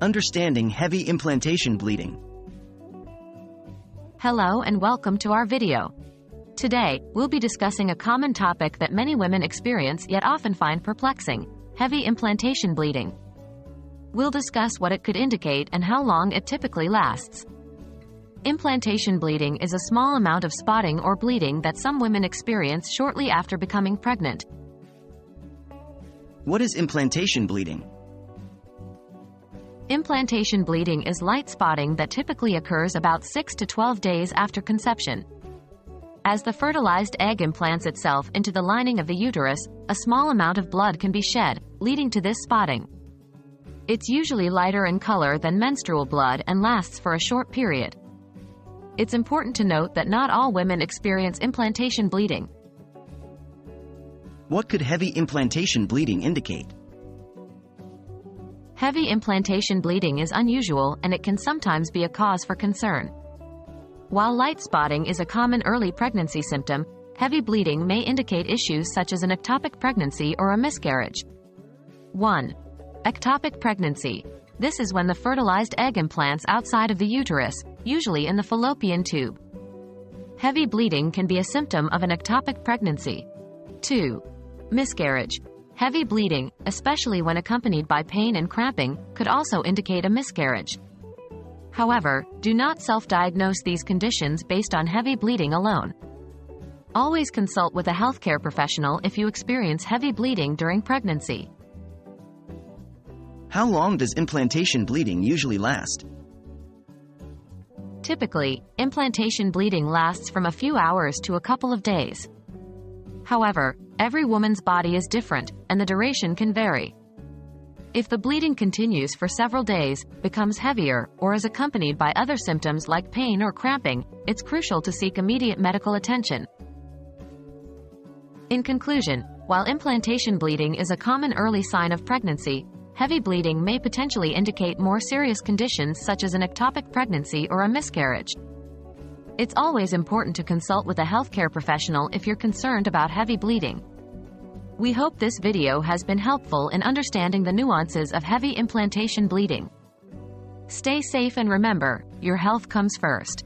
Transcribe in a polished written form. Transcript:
Understanding heavy implantation bleeding. Hello and welcome to our video. Today, we'll be discussing a common topic that many women experience yet often find perplexing: heavy implantation bleeding. We'll discuss what it could indicate and how long it typically lasts. Implantation bleeding is a small amount of spotting or bleeding that some women experience shortly after becoming pregnant. What is implantation bleeding? Implantation bleeding is light spotting that typically occurs about 6 to 12 days after conception. As the fertilized egg implants itself into the lining of the uterus, a small amount of blood can be shed, leading to this spotting. It's usually lighter in color than menstrual blood and lasts for a short period. It's important to note that not all women experience implantation bleeding. What could heavy implantation bleeding indicate? Heavy implantation bleeding is unusual and it can sometimes be a cause for concern. While light spotting is a common early pregnancy symptom, heavy bleeding may indicate issues such as an ectopic pregnancy or a miscarriage. 1. Ectopic pregnancy. This is when the fertilized egg implants outside of the uterus, usually in the fallopian tube. Heavy bleeding can be a symptom of an ectopic pregnancy. 2. Miscarriage. Heavy bleeding, especially when accompanied by pain and cramping, could also indicate a miscarriage. However, do not self-diagnose these conditions based on heavy bleeding alone. Always consult with a healthcare professional if you experience heavy bleeding during pregnancy. How long does implantation bleeding usually last? Typically, implantation bleeding lasts from a few hours to a couple of days. However, every woman's body is different, and the duration can vary. If the bleeding continues for several days, becomes heavier, or is accompanied by other symptoms like pain or cramping, it's crucial to seek immediate medical attention. In conclusion, while implantation bleeding is a common early sign of pregnancy, heavy bleeding may potentially indicate more serious conditions such as an ectopic pregnancy or a miscarriage. It's always important to consult with a healthcare professional if you're concerned about heavy bleeding. We hope this video has been helpful in understanding the nuances of heavy implantation bleeding. Stay safe and remember, your health comes first.